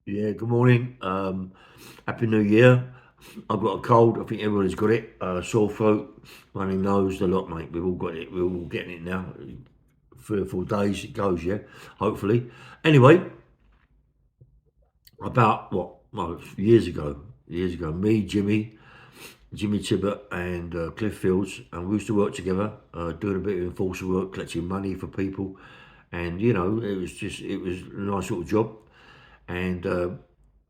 Yeah, good morning. Happy New Year. I've got a cold. I think everyone's got it. Sore throat, runny nose, the lot, mate. We've all got it. We're all getting it now. 3 or 4 days it goes, yeah. Hopefully. Anyway, about what? Well, years ago, me, Jimmy Tibbet, and Cliff Fields, and we used to work together, doing a bit of enforcer work, collecting money for people, and it was a nice little job, and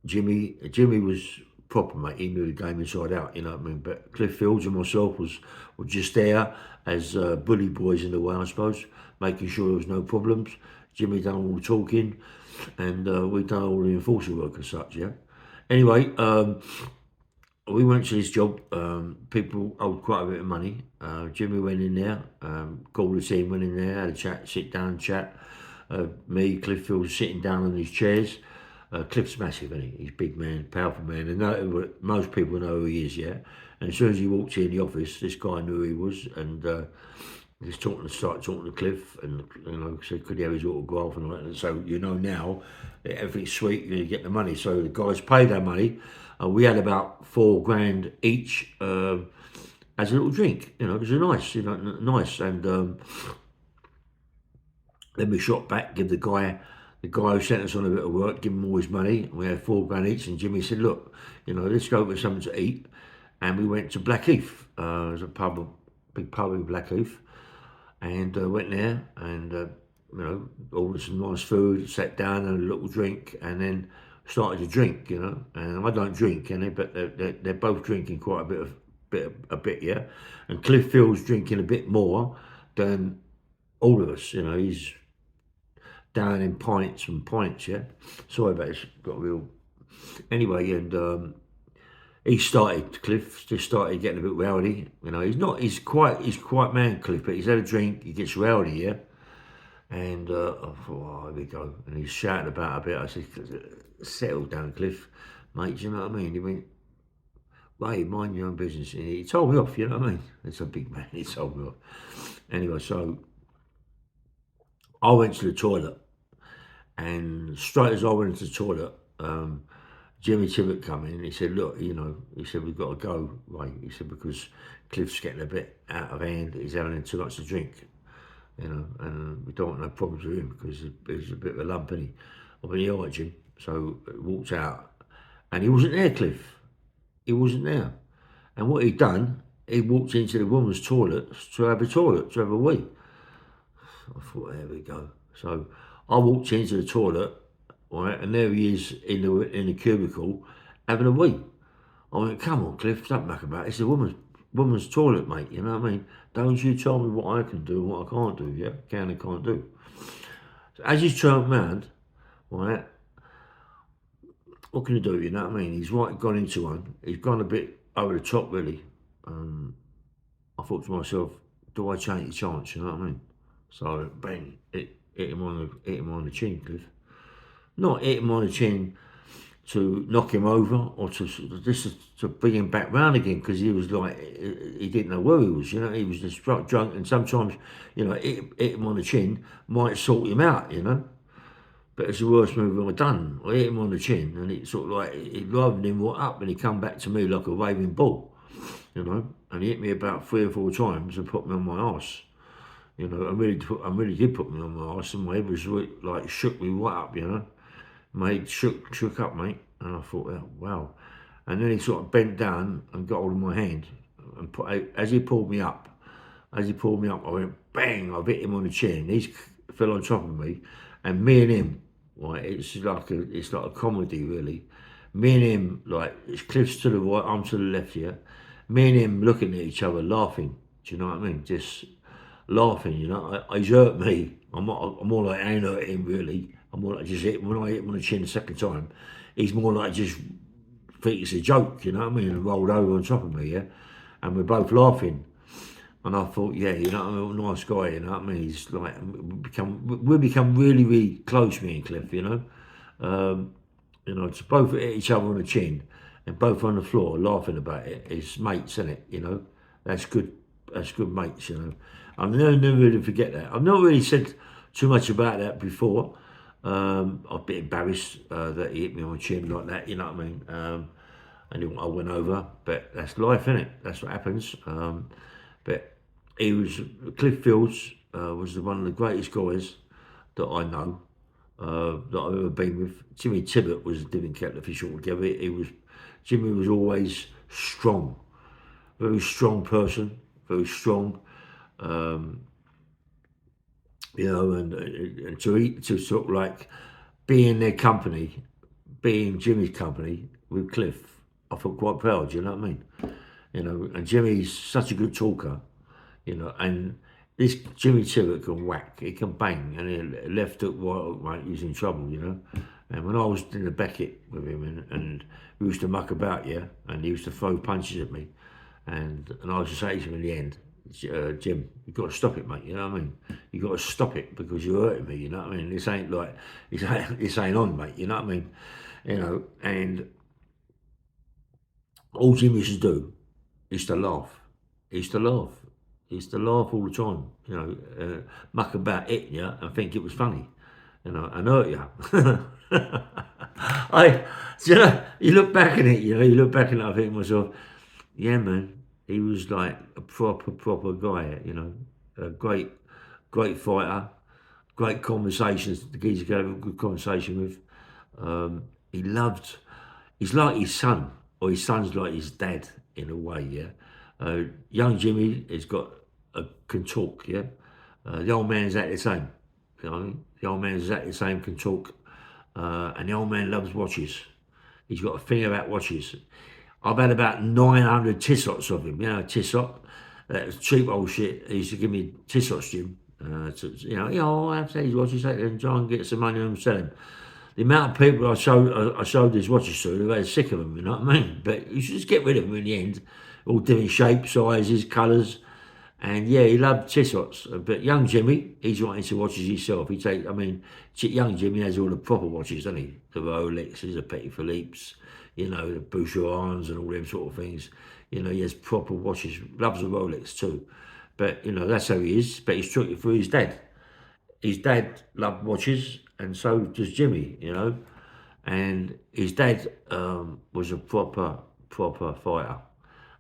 Jimmy was proper, mate. He knew the game inside out, you know what I mean. But Cliff Fields and myself were just there as bully boys in the way, I suppose, making sure there was no problems. Jimmy done all the talking, and we done all the enforcer work as such. Yeah. Anyway, we went to this job. People owed quite a bit of money. Jimmy went in there, called the team, went in there, had a chat, sit down, chat. Me, Cliff Fields, sitting down on his chairs. Cliff's massive, isn't he? He's a big man, powerful man, and most people know who he is, yeah. And as soon as he walked in the office, this guy knew who he was, and he started talking to Cliff, and said, could he have his autograph and all that. And so now that everything's sweet, you get the money. So the guys paid our money. We had about 4 grand each as a little drink. It was nice, and then we shot back, give the guy who sent us on a bit of work, give him all his money. We had 4 grand each, and Jimmy said, "Look, let's go get something to eat." And we went to Blackheath. There's big pub in Blackheath, and went there and ordered some nice food, sat down, and a little drink, and then started to drink. And I don't drink any, but they're both drinking quite a bit, yeah. And Cliff Field's drinking a bit more than all of us. He's down in pints and pints, yeah. Sorry about this, got real. Anyway, and Cliff just started getting a bit rowdy. He's quite man, Cliff, but he's had a drink, he gets rowdy, yeah. And I thought, oh, here we go. And he's shouting about a bit. I said, settle down, Cliff, mate, do you know what I mean? He went, hey, mind your own business. And he told me off, you know what I mean? It's a big man, he told me off. Anyway, so I went to the toilet. And straight as I went into the toilet, Jimmy Tibbet come in and he said, look, he said, we've got to go, right? He said, because Cliff's getting a bit out of hand. He's having too much to drink, and we don't want no problems with him because he's a bit of a lump, isn't he? I've been here, Jim. So he walked out and he wasn't there, Cliff. He wasn't there. And what he'd done, he walked into the woman's toilet to have a wee. I thought, there we go. So I walked into the toilet, right, and there he is in the cubicle having a wee. I went, come on, Cliff, don't muck about. It's a woman's toilet, mate. You know what I mean? Don't you tell me what I can do and what I can't do. Yeah, can and can't do. So as he's turned round, right, what can you do? You know what I mean? He's gone into one. He's gone a bit over the top, really. I thought to myself, do I take the chance? You know what I mean? So bang, hit him on the chin, Cliff. Not hit him on the chin to knock him over or to bring him back round again because he was like he didn't know where he was. He was just drunk, and sometimes hit him on the chin might sort him out. But it's the worst move I've done. I hit him on the chin, and it sort of like it livened him up, and he come back to me like a waving ball. And he hit me about 3 or 4 times and put me on my arse. I really did put me on my arse, and my head was like shook me right up. Mate, shook up, mate. And I thought, oh, wow. And then he sort of bent down and got hold of my hand, and as he pulled me up, I went bang. I hit him on the chin. He fell on top of me, and me and him, right? It's like a comedy, really. Me and him, like it's Cliff's to the right, I'm to the left here. Me and him looking at each other, laughing. Do you know what I mean? Just laughing, he's hurt me. I'm more like I ain't hurt him really. I'm more like just when I hit him on the chin the second time, he's more like just think it's a joke, you know what I mean? And rolled over on top of me, yeah. And we're both laughing. And I thought, yeah, I'm a nice guy, you know what I mean? He's like we become really, really close, me and Cliff, to both hit each other on the chin and both on the floor laughing about it. It's mates, isn't it? That's good. That's good mates. I'll never really forget that. I've not really said too much about that before, I was a bit embarrassed that he hit me on the chin like that, you know what I mean? And I went over, but that's life, isn't it? That's what happens. But he was, Cliff Fields was one of the greatest guys that I know, that I've ever been with. Jimmy Tibbet was didn't kept the fish all together. Jimmy was always strong, very strong person, very strong, and to eat to sort of like be in their company, be in Jimmy's company with Cliff. I felt quite proud. You know what I mean? And Jimmy's such a good talker. And this Jimmy Tibbet can whack, he can bang, and he left hook, right hook, mate, he's in trouble. And when I was in the Beckett with him, and we used to muck about, yeah, and he used to throw punches at me, and I used to say to him in the end, Jim, you've got to stop it, mate, you know what I mean? You've got to stop it because you're hurting me, you know what I mean? This ain't on, mate, you know what I mean? And all Jim used to do is to laugh. He used to laugh. He used to laugh all the time, muck about it, yeah, and think it was funny, and hurt you. I, you look back at it, you look back at it, I think to myself, yeah, man, he was like a proper guy, a great fighter, great conversations. The geezer could have a good conversation with. He loved, he's like his son, or his son's like his dad in a way, yeah. Young Jimmy has got can talk, yeah. The old man's exactly the same, you know what I mean? The old man's exactly the same, can talk, and the old man loves watches. He's got a thing about watches. I've had about 900 tissots of him, tissot. That was cheap old shit. He used to give me tissots, Jim. I have to say his watches, and try and get some money and sell them. The amount of people I showed these watches to, they were sick of them, you know what I mean? But you should just get rid of them in the end. All different shapes, sizes, colours. And yeah, he loved tissots. But young Jimmy, he's wanting to watches himself. Young Jimmy has all the proper watches, doesn't he? The Rolexes, the Petit Philippe's, the Boucherons and all them sort of things. He has proper watches. Loves a Rolex too. But, that's how he is. But he's took it through his dad. His dad loved watches, and so does Jimmy. And his dad was a proper fighter.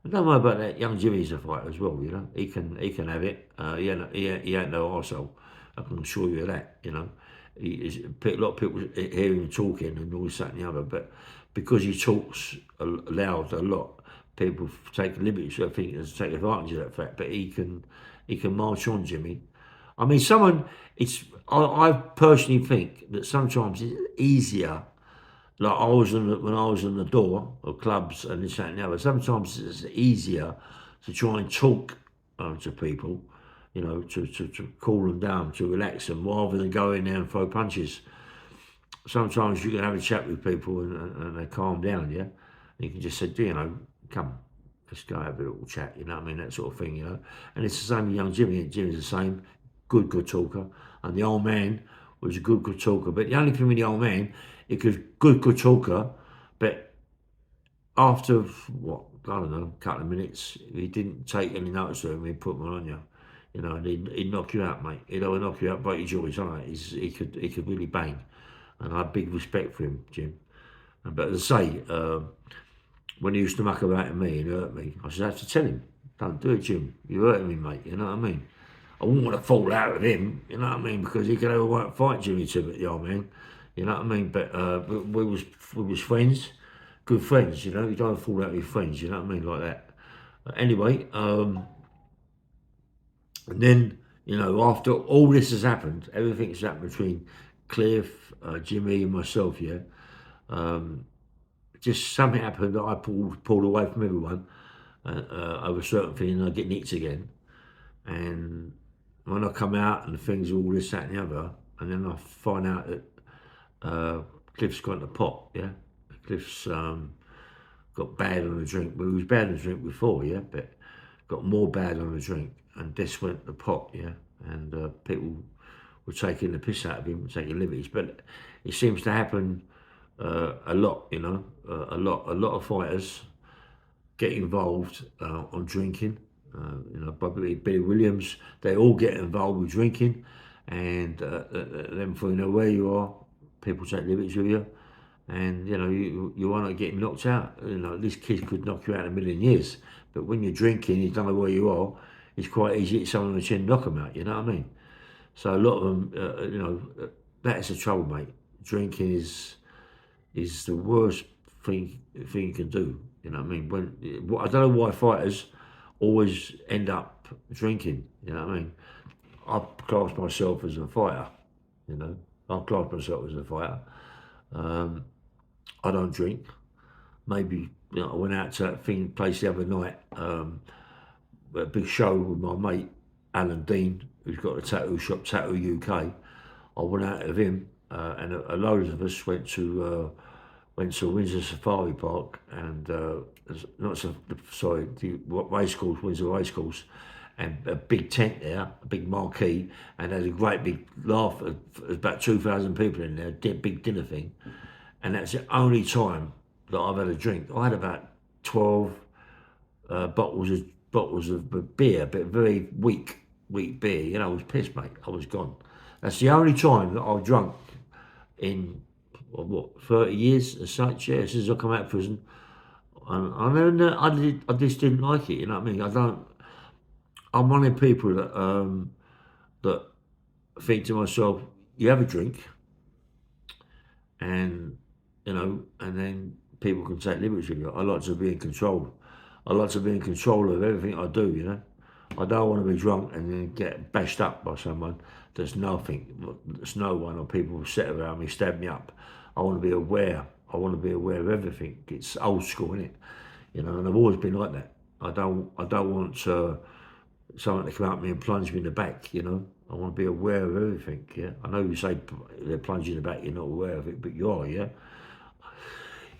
And don't worry about that. Young Jimmy's a fighter as well. He can have it. He ain't no arsehole. I can assure you of that. A lot of people hear him talking and all this, that, and the other, but because he talks loud a lot, people take liberties. So I think take advantage of that fact. But he can march on, Jimmy. I mean, I personally think that sometimes it's easier. Like when I was on the door of clubs and this, that, and the other. Sometimes it's easier to try and talk to people, to cool them down, to relax them, rather than go in there and throw punches. Sometimes you can have a chat with people and they calm down, yeah. And you can just say, come, let's go have a little chat, you know what I mean, that sort of thing. And it's the same with young Jimmy. Jimmy's the same, good talker, and the old man was a good talker. But the only thing with the old man, he was good talker, but after what, I don't know, a couple of minutes, he didn't take any notice of him. He'd put one on you. And he'd knock you out, mate. He'd knock you out, break your jaws. He could really bang, and I had big respect for him, Jim. But as I say, when he used to muck about at me and hurt me, I should have to tell him, don't do it, Jim. You're hurting me, mate. You know what I mean? I wouldn't want to fall out with him, you know what I mean, because he could have a right fight, Jimmy Tibbet, the old man. You know what I mean? But we was friends, good friends. You don't fall out with friends. You know what I mean, like that. Anyway, and then after all this has happened, everything's happened between Cliff, Jimmy, and myself. Yeah, just something happened that I pulled away from everyone over certain things, and I get nicked again. And when I come out and things all this, that, and the other, and then I find out that Cliff's got in the pot, yeah. Cliff's got bad on the drink. Well, he was bad on the drink before, yeah, but got more bad on the drink, and this went the pot, yeah. And people were taking the piss out of him, taking liberties. But it seems to happen a lot, a lot of fighters get involved on drinking. Probably Billy Williams, they all get involved with drinking, and then for where you are, People take liberties with you, and you are not getting knocked out. This kid could knock you out in a million years, but when you're drinking, you don't know where you are. It's quite easy to hit someone on the chin and knock them out. You know what I mean? So a lot of them, that's the trouble, mate. Drinking is the worst thing you can do. You know what I mean? I don't know why fighters always end up drinking. You know what I mean? I class myself as a fighter. You know, I class myself as a fighter. Um, I don't drink. Maybe I went out to that place the other night, a big show with my mate Alan Dean, who's got a tattoo shop, Tattoo UK. I went out with him, and a load of us went to Windsor Safari Park and not so, sorry, the racecourse, Windsor Racecourse, and a big tent there, a big marquee, and there's a great big laugh. There's about 2,000 people in there, big dinner thing, and that's the only time that I've had a drink. I had about 12 bottles of beer, but very weak beer. I was pissed, mate. I was gone. That's the only time that I've drunk in 30 years as such. Yeah, since I come out of prison, and I just didn't like it. You know what I mean? I don't. I'm one of the people that think to myself, you have a drink, and and then people can take liberties with you. I like to be in control. I like to be in control of everything I do. I don't want to be drunk and then get bashed up by someone that's nothing, that's no one, or people sit around me, stab me up. I want to be aware. I want to be aware of everything. It's old school, isn't it? And I've always been like that. I don't want someone to come up to me and plunge me in the back. I want to be aware of everything. Yeah, I know you say they're plunging in the back, you're not aware of it, but you are. Yeah,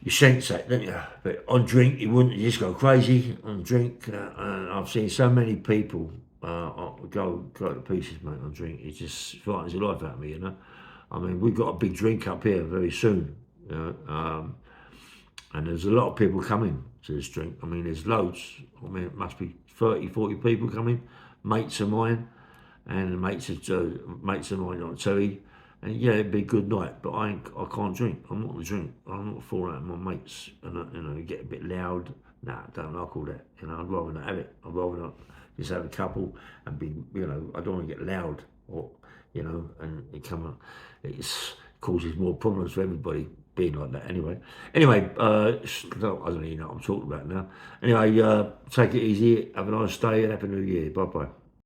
you sense that, don't you? But on drink, you just go crazy on drink. And I've seen so many people go to pieces, mate, on drink. It just frightens the life out of me. I mean, we've got a big drink up here very soon. And there's a lot of people coming to this drink. I mean, there's loads. I mean, it must be 30, 40 people coming, mates of mine, and mates of mine on Terry. And yeah, it'd be a good night, but I can't drink. I'm not gonna drink. I'm not falling out with my mates, and get a bit loud. Nah, I don't like all that. I'd rather not have it. I'd rather not just have a couple and be. I don't want to get loud, or and it causes more problems for everybody being like that. Anyway, I don't even know what I'm talking about now. Anyway, take it easy. Have a nice day and happy New Year. Bye bye.